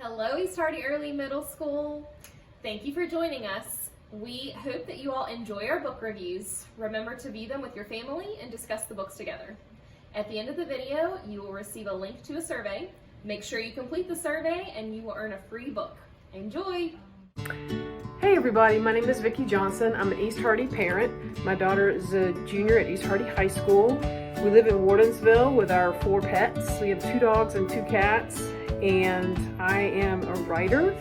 Hello, East Hardy Early Middle School. Thank you for joining us. We hope that you all enjoy our book reviews. Remember to view them with your family and discuss the books together. At the end of the video, you will receive a link to a survey. Make sure you complete the survey and you will earn a free book. Enjoy! Hey everybody, my name is Vicki Johnson. I'm an East Hardy parent. My daughter is a junior at East Hardy High School. We live in Wardensville with our 4 pets. We have 2 dogs and 2 cats, and I am a writer.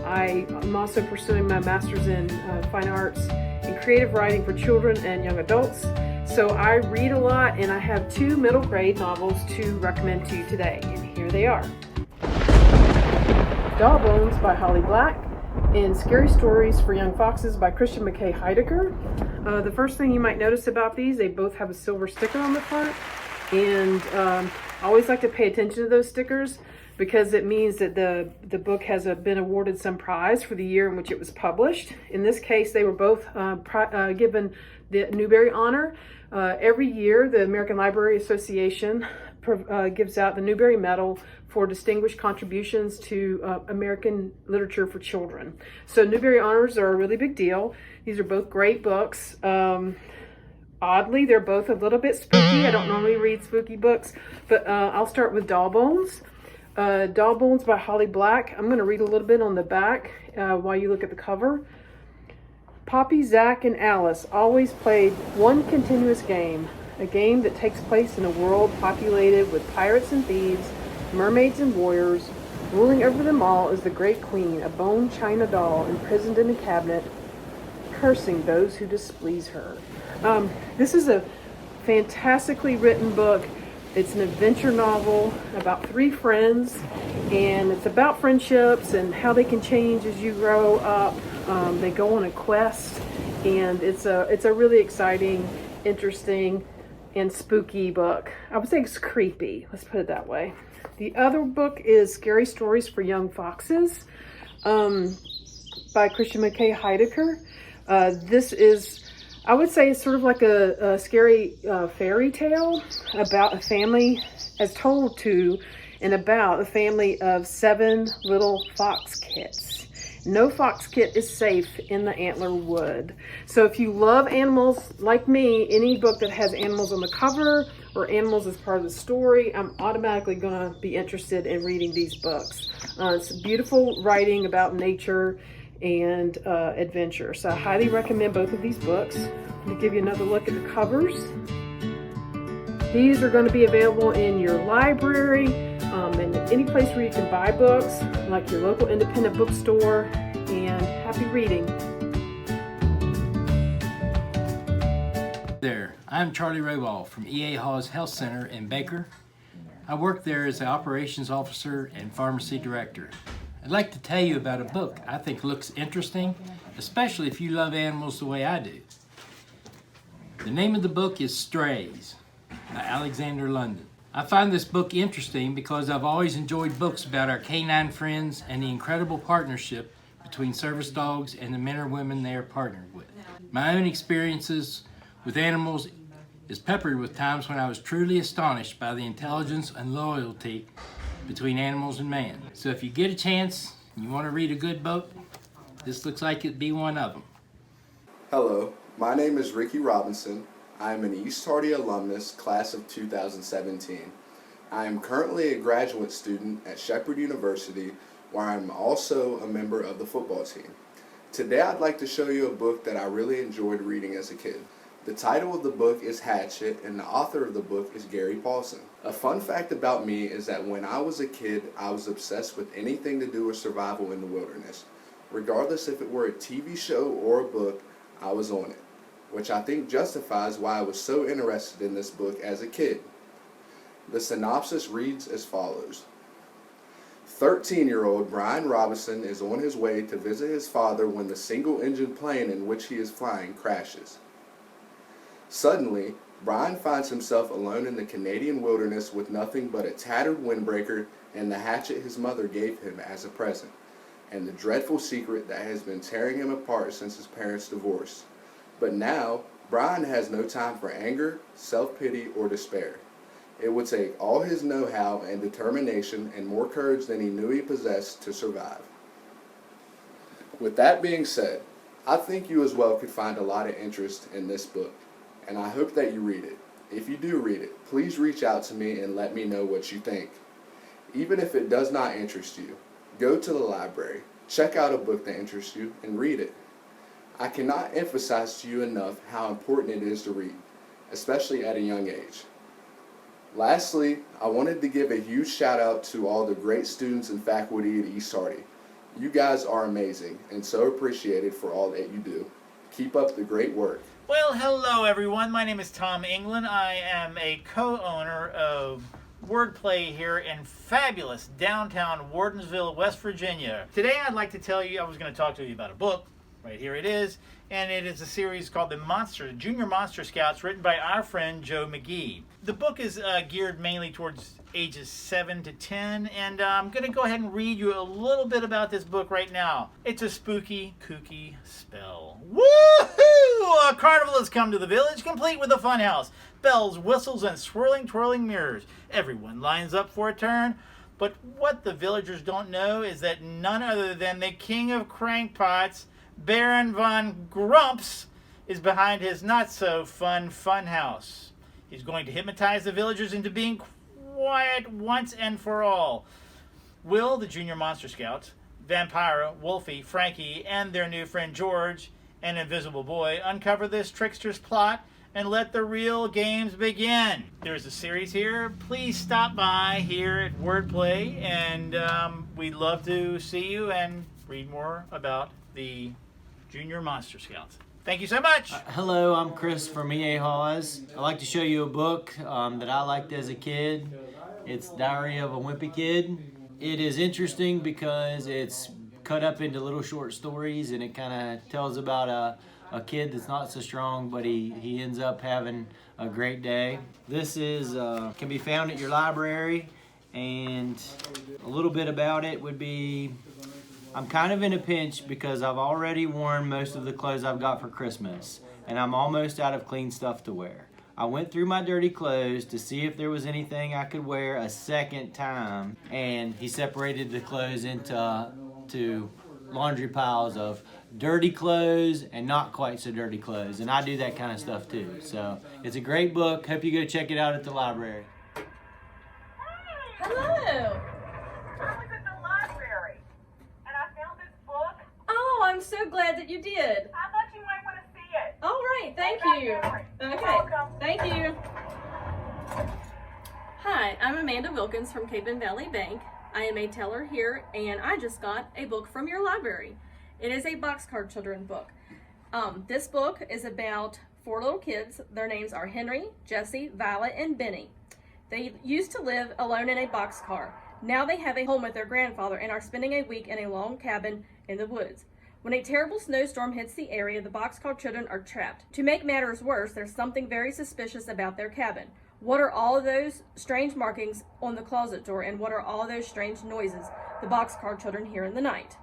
I am also pursuing my master's in fine arts and creative writing for children and young adults. So I read a lot, and I have 2 middle grade novels to recommend to you today, and here they are. Doll Bones by Holly Black and Scary Stories for Young Foxes by Christian McKay Heidecker. The first thing you might notice about these, they both have a silver sticker on the front, and I always like to pay attention to those stickers because it means that the book has been awarded some prize for the year in which it was published. In this case, they were both given the Newbery Honor. Every year, the American Library Association gives out the Newbery Medal for distinguished contributions to American literature for children. So Newbery Honors are a really big deal. These are both great books. Oddly, they're both a little bit spooky. I don't normally read spooky books, but I'll start with Doll Bones. Doll Bones by Holly Black. I'm going to read a little bit on the back while you look at the cover. Poppy, Zach, and Alice always played one continuous game, a game that takes place in a world populated with pirates and thieves, mermaids and warriors. Ruling over them all is the Great Queen, a bone china doll imprisoned in a cabinet, cursing those who displease her. This is a fantastically written book. It's an adventure novel about 3 friends, and it's about friendships and how they can change as you grow up. They go on a quest, and it's a really exciting, interesting, and spooky book. I would say it's creepy. Let's put it that way. The other book is Scary Stories for Young Foxes by Christian McKay Heidecker. This is, I would say, it's sort of like a scary fairy tale about a family, as told to and about a family of 7 little fox kits. No fox kit is safe in the antler wood. So if you love animals like me, any book that has animals on the cover or animals as part of the story, I'm automatically going to be interested in reading these books. It's beautiful writing about nature and adventure. So I highly recommend both of these books. Let me give you another look at the covers. These are going to be available in your library and any place where you can buy books, like your local independent bookstore, and happy reading. There, I'm Charlie Raywall from EHEMS Health Center in Baker. I work there as the operations officer and pharmacy director. I'd like to tell you about a book I think looks interesting, especially if you love animals the way I do. The name of the book is Strays by Alexander London. I find this book interesting because I've always enjoyed books about our canine friends and the incredible partnership between service dogs and the men or women they are partnered with. My own experiences with animals is peppered with times when I was truly astonished by the intelligence and loyalty between animals and man. So if you get a chance and you want to read a good book, this looks like it'd be one of them. Hello, my name is Ricky Robinson. I am an East Hardy alumnus, class of 2017. I am currently a graduate student at Shepherd University, where I am also a member of the football team. Today I'd like to show you a book that I really enjoyed reading as a kid. The title of the book is Hatchet, and the author of the book is Gary Paulson. A fun fact about me is that when I was a kid, I was obsessed with anything to do with survival in the wilderness. Regardless if it were a TV show or a book, I was on it, which I think justifies why I was so interested in this book as a kid. The synopsis reads as follows. 13-year-old Brian Robinson is on his way to visit his father when the single-engine plane in which he is flying crashes. Suddenly, Brian finds himself alone in the Canadian wilderness with nothing but a tattered windbreaker and the hatchet his mother gave him as a present, and the dreadful secret that has been tearing him apart since his parents' divorce. But now, Brian has no time for anger, self-pity, or despair. It would take all his know-how and determination and more courage than he knew he possessed to survive. With that being said, I think you as well could find a lot of interest in this book, and I hope that you read it. If you do read it, please reach out to me and let me know what you think. Even if it does not interest you, go to the library, check out a book that interests you, and read it. I cannot emphasize to you enough how important it is to read, especially at a young age. Lastly, I wanted to give a huge shout out to all the great students and faculty at East Hardy. You guys are amazing and so appreciated for all that you do. Keep up the great work. Well, hello everyone. My name is Tom England. I am a co-owner of Wordplay here in fabulous downtown Wardensville, West Virginia. Today I'd like to tell you, I was going to talk to you about a book. Right here it is. And it is a series called The Junior Monster Scouts, written by our friend Joe McGee. The book is geared mainly towards ages 7 to 10, and I'm going to go ahead and read you a little bit about this book right now. It's a spooky, kooky spell. Woohoo! A carnival has come to the village, complete with a funhouse. Bells, whistles, and swirling, twirling mirrors. Everyone lines up for a turn. But what the villagers don't know is that none other than the king of crankpots, Baron von Grumps, is behind his not-so-fun funhouse. He's going to hypnotize the villagers into being quiet once and for all. Will the Junior Monster Scouts, Vampira, Wolfie, Frankie, and their new friend George, an invisible boy, uncover this trickster's plot and let the real games begin? There's a series here. Please stop by here at Wordplay, and we'd love to see you and read more about the Junior Monster Scouts. Thank you so much. Hello, I'm Chris from EHEMS. I'd like to show you a book that I liked as a kid. It's Diary of a Wimpy Kid. It is interesting because it's cut up into little short stories, and it kind of tells about a kid that's not so strong, but he ends up having a great day. This is can be found at your library, and a little bit about it would be, I'm kind of in a pinch because I've already worn most of the clothes I've got for Christmas, and I'm almost out of clean stuff to wear. I went through my dirty clothes to see if there was anything I could wear a second time, and he separated the clothes into laundry piles of dirty clothes and not quite so dirty clothes, and I do that kind of stuff too. So it's a great book. Hope you go check it out at the library. Hello. I was at the library, and I found this book. Oh, I'm so glad that you did. I thought you might want to see it. All right, thank you. Okay, thank you. Hi, I'm Amanda Wilkins from Cabin Valley Bank. I am a teller here, and I just got a book from your library. It is a Boxcar Children book. This book is about 4 little kids. Their names are Henry, Jesse, Violet, and Benny. They used to live alone in a boxcar. Now they have a home with their grandfather and are spending a week in a log cabin in the woods. When a terrible snowstorm hits the area, the Boxcar Children are trapped. To make matters worse, there's something very suspicious about their cabin. What are all of those strange markings on the closet door, and what are all those strange noises the Boxcar Children hear in the night?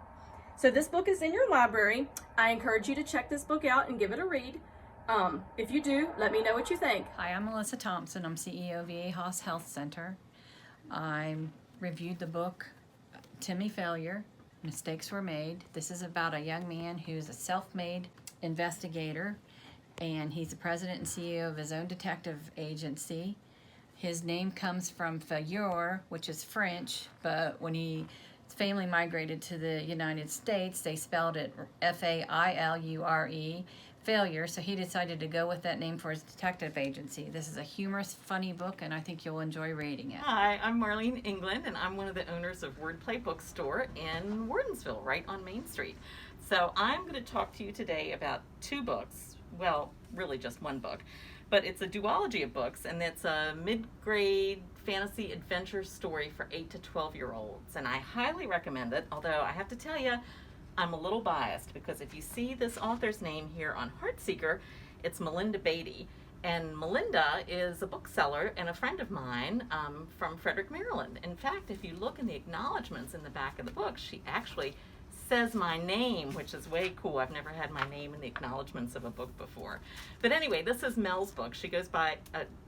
So this book is in your library. I encourage you to check this book out and give it a read. If you do, let me know what you think. Hi, I'm Melissa Thompson. I'm CEO of EHEMS Health Center. I reviewed the book Timmy Failure, Mistakes Were Made. This is about a young man who's a self-made investigator, and he's the president and CEO of his own detective agency. His name comes from failure, which is French, but when his family migrated to the United States, they spelled it Failure, failure, so he decided to go with that name for his detective agency. This is a humorous, funny book, and I think you'll enjoy reading it. Hi, I'm Marlene England, and I'm one of the owners of Wordplay Bookstore in Wardensville, right on Main Street. So I'm going to talk to you today about 2 books. Well, really just 1 book, but it's a duology of books, and it's a mid-grade fantasy adventure story for 8 to 12-year-olds, and I highly recommend it, although I have to tell you, I'm a little biased, because if you see this author's name here on Heartseeker, it's Melinda Beatty, and Melinda is a bookseller and a friend of mine from Frederick, Maryland. In fact, if you look in the acknowledgments in the back of the book, she actually says my name, which is way cool. I've never had my name in the acknowledgments of a book before. But anyway, this is Mel's book. She goes by,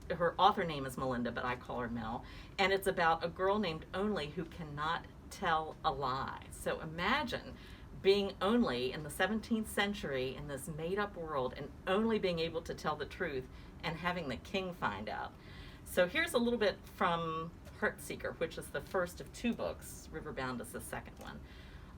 her author name is Melinda, but I call her Mel. And it's about a girl named Only who cannot tell a lie. So imagine being Only in the 17th century in this made-up world and only being able to tell the truth and having the king find out. So here's a little bit from Heartseeker, which is the first of 2 books. Riverbound is the second one.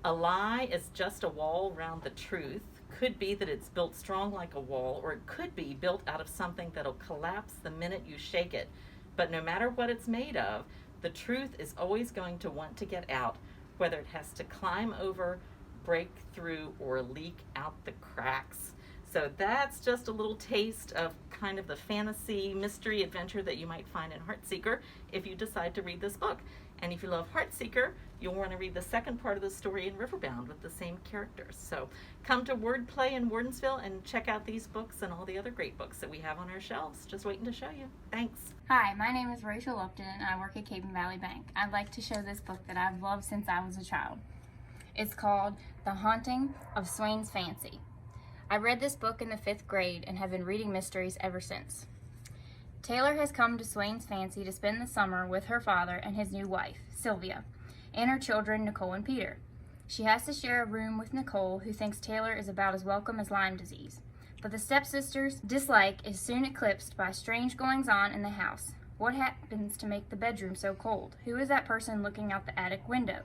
A lie is just a wall around the truth. Could be that it's built strong like a wall, or it could be built out of something that'll collapse the minute you shake it. But no matter what it's made of, the truth is always going to want to get out, whether it has to climb over, break through, or leak out the cracks. So that's just a little taste of kind of the fantasy mystery adventure that you might find in Heartseeker if you decide to read this book. And if you love Heartseeker, you'll want to read the second part of the story in Riverbound with the same characters. So come to Wordplay in Wardensville and check out these books and all the other great books that we have on our shelves. Just waiting to show you. Thanks. Hi, my name is Rachel Upton and I work at Cape and Valley Bank. I'd like to show this book that I've loved since I was a child. It's called The Haunting of Swain's Fancy. I read this book in the 5th grade and have been reading mysteries ever since. Taylor has come to Swain's Fancy to spend the summer with her father and his new wife, Sylvia, and her children, Nicole and Peter. She has to share a room with Nicole, who thinks Taylor is about as welcome as Lyme disease. But the stepsister's dislike is soon eclipsed by strange goings-on in the house. What happens to make the bedroom so cold? Who is that person looking out the attic window?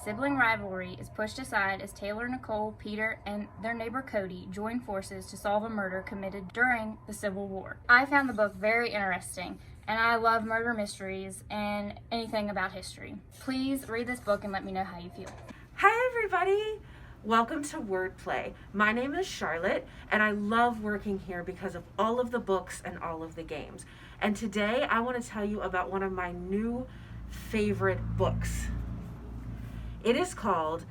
Sibling rivalry is pushed aside as Taylor, Nicole, Peter, and their neighbor Cody join forces to solve a murder committed during the Civil War. I found the book very interesting, and I love murder mysteries and anything about history. Please read this book and let me know how you feel. Hi everybody! Welcome to Wordplay. My name is Charlotte, and I love working here because of all of the books and all of the games. And today I want to tell you about one of my new favorite books. It is called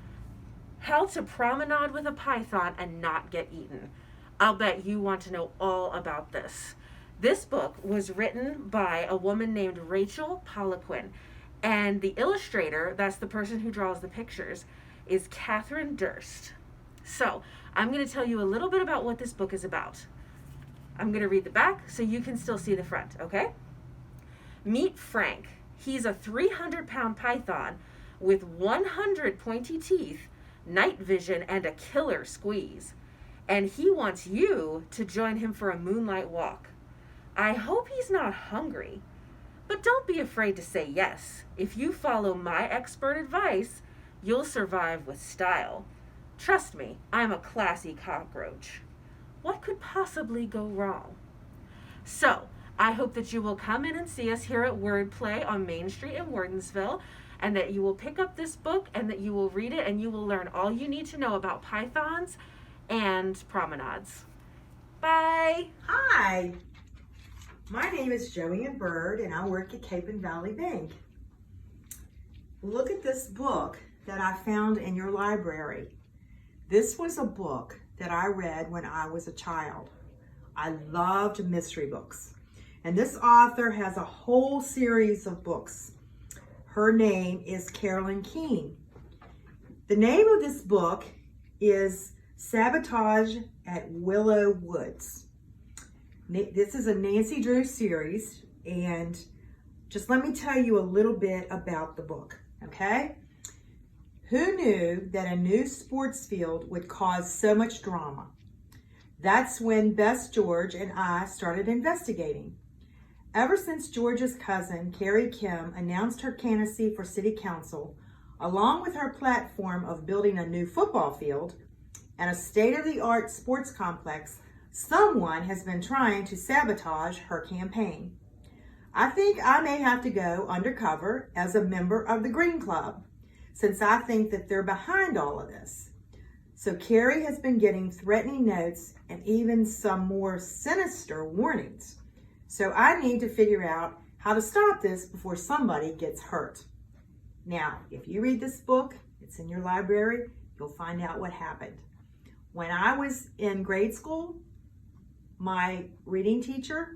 How to Promenade with a Python and Not Get Eaten. I'll bet you want to know all about this. This book was written by a woman named Rachel Poliquin, and the illustrator, that's the person who draws the pictures, is Catherine Durst. So I'm going to tell you a little bit about what this book is about. I'm going to read the back so you can still see the front, okay? Meet Frank. He's a 300-pound python with 100 pointy teeth, night vision, and a killer squeeze. And he wants you to join him for a moonlight walk. I hope he's not hungry, but don't be afraid to say yes. If you follow my expert advice, you'll survive with style. Trust me, I'm a classy cockroach. What could possibly go wrong? So, I hope that you will come in and see us here at Wordplay on Main Street in Wardensville, and that you will pick up this book and that you will read it and you will learn all you need to know about pythons and promenades. Bye! Hi! My name is Joanne Bird and I work at Cape and Valley Bank. Look at this book that I found in your library. This was a book that I read when I was a child. I loved mystery books. And this author has a whole series of books. Her name is Carolyn Keene. The name of this book is Sabotage at Willow Woods. This is a Nancy Drew series, and just let me tell you a little bit about the book, okay? Who knew that a new sports field would cause so much drama? That's when Bess George and I started investigating. Ever since George's cousin, Carrie Kim, announced her candidacy for city council, along with her platform of building a new football field and a state-of-the-art sports complex, someone has been trying to sabotage her campaign. I think I may have to go undercover as a member of the Green Club, since I think that they're behind all of this. So Carrie has been getting threatening notes and even some more sinister warnings. So I need to figure out how to stop this before somebody gets hurt. Now, if you read this book, it's in your library, you'll find out what happened. When I was in grade school, my reading teacher,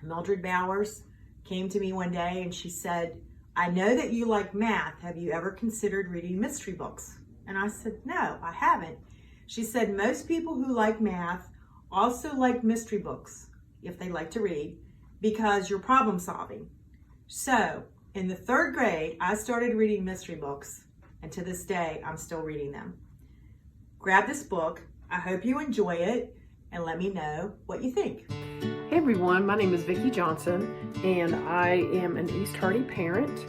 Mildred Bowers, came to me one day and she said, I know that you like math. Have you ever considered reading mystery books? And I said, no, I haven't. She said, most people who like math also like mystery books, if they like to read, because you're problem solving. So in the 3rd grade, I started reading mystery books, and to this day, I'm still reading them. Grab this book. I hope you enjoy it, and let me know what you think. Hey everyone, my name is Vicki Johnson, and I am an East Hardy parent.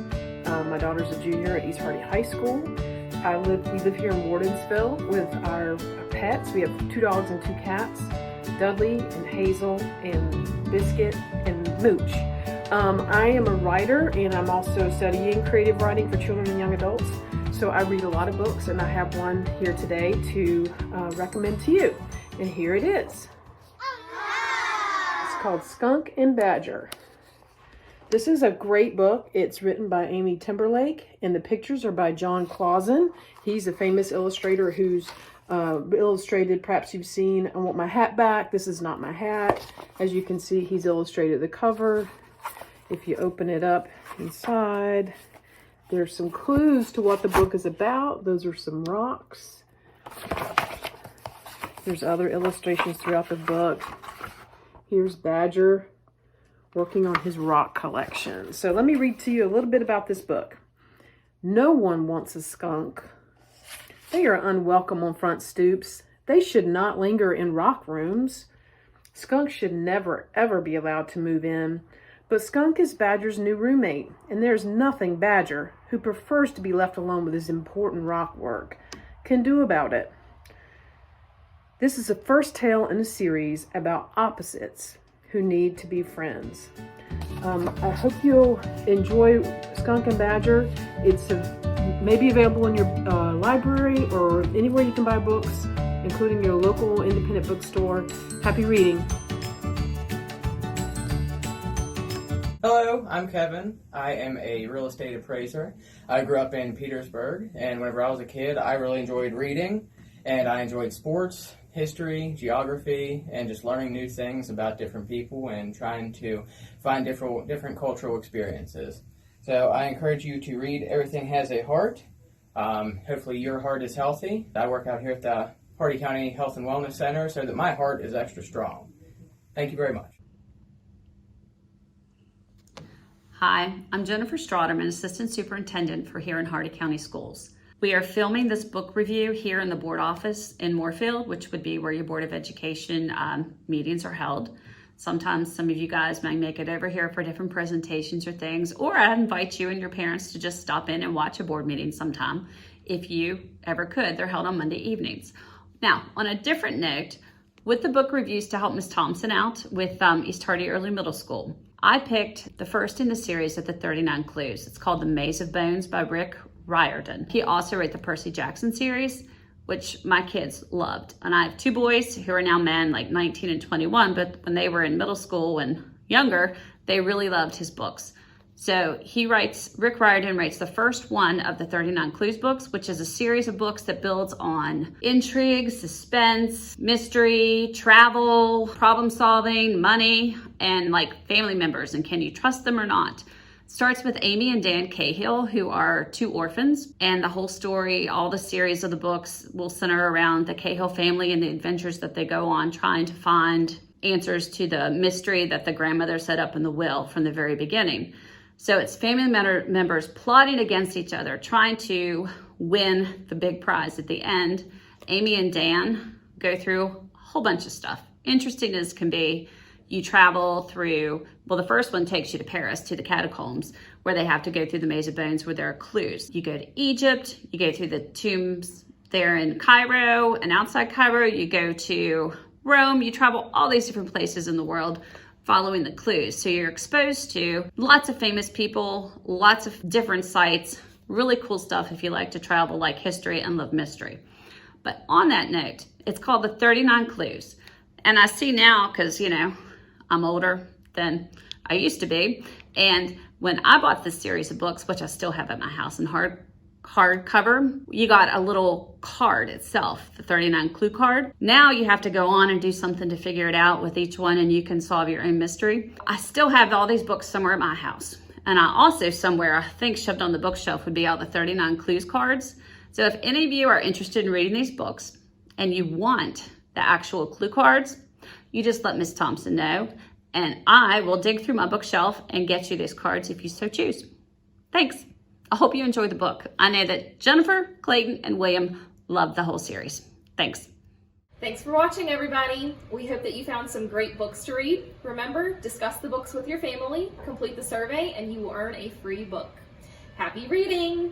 My daughter's a junior at East Hardy High School. We live here in Wardensville with our pets. We have 2 dogs and 2 cats, Dudley and Hazel and Biscuit and Mooch. I am a writer, and I'm also studying creative writing for children and young adults. So I read a lot of books, and I have one here today to recommend to you. And here it is. It's called Skunk and Badger. This is a great book. It's written by Amy Timberlake, and the pictures are by John Clausen. He's a famous illustrator who's illustrated, perhaps you've seen I Want My Hat Back, This Is Not My Hat. As you can see, he's illustrated the cover. If you open it up inside, there's some clues to what the book is about. Those are some rocks. There's other illustrations throughout the book. Here's Badger working on his rock collection. So let me read to you a little bit about this book. No one wants a skunk. They are unwelcome on front stoops. They should not linger in rock rooms. Skunk should never, ever be allowed to move in. But Skunk is Badger's new roommate, and there's nothing Badger, who prefers to be left alone with his important rock work, can do about it. This is the first tale in a series about opposites who need to be friends. I hope you'll enjoy Skunk and Badger. It's maybe available in your library or anywhere you can buy books, including your local independent bookstore. Happy reading. Hello, I'm Kevin. I am a real estate appraiser. I grew up in Petersburg, and whenever I was a kid, I really enjoyed reading, and I enjoyed sports, history, geography, and just learning new things about different people and trying to find different cultural experiences. So I encourage you to read Everything Has a Heart. Hopefully your heart is healthy. I work out here at the Hardy County Health and Wellness Center so that my heart is extra strong. Thank you very much. Hi, I'm Jennifer Strotterman, Assistant Superintendent for here in Hardy County Schools. We are filming this book review here in the board office in Moorfield, which would be where your Board of Education meetings are held. Sometimes some of you guys might make it over here for different presentations or things, or I invite you and your parents to just stop in and watch a board meeting sometime if you ever could. They're held on Monday evenings. Now, on a different note, with the book reviews to help Ms. Thompson out with East Hardy Early Middle School, I picked the first in the series of the 39 Clues. It's called The Maze of Bones by Rick Riordan. He also wrote the Percy Jackson series, which my kids loved. And I have 2 boys who are now men, like 19 and 21, but when they were in middle school and younger, they really loved his books. So Rick Riordan writes the first one of the 39 Clues books, which is a series of books that builds on intrigue, suspense, mystery, travel, problem solving, money, and like family members, and can you trust them or not? Starts with Amy and Dan Cahill, who are 2 orphans, and the whole story, all the series of the books will center around the Cahill family and the adventures that they go on trying to find answers to the mystery that the grandmother set up in the will from the very beginning. So it's family members plotting against each other, trying to win the big prize at the end. Amy and Dan go through a whole bunch of stuff. Interesting as can be. You travel through, well, the first one takes you to Paris, to the catacombs, where they have to go through the Maze of Bones where there are clues. You go to Egypt, you go through the tombs there in Cairo and outside Cairo, you go to Rome, you travel all these different places in the world following the clues. So you're exposed to lots of famous people, lots of different sites, really cool stuff if you like to travel, like history and love mystery. But on that note, it's called the 39 Clues. And I see now, because, you know, I'm older than I used to be. And when I bought this series of books, which I still have at my house in hardcover, you got a little card itself, the 39 Clue card. Now you have to go on and do something to figure it out with each one, and you can solve your own mystery. I still have all these books somewhere at my house. And I also somewhere, I think shoved on the bookshelf would be all the 39 Clues cards. So if any of you are interested in reading these books and you want the actual clue cards, you just let Miss Thompson know, and I will dig through my bookshelf and get you these cards if you so choose. Thanks. I hope you enjoyed the book. I know that Jennifer, Clayton, and William love the whole series. Thanks. Thanks for watching, everybody. We hope that you found some great books to read. Remember, discuss the books with your family, complete the survey, and you will earn a free book. Happy reading!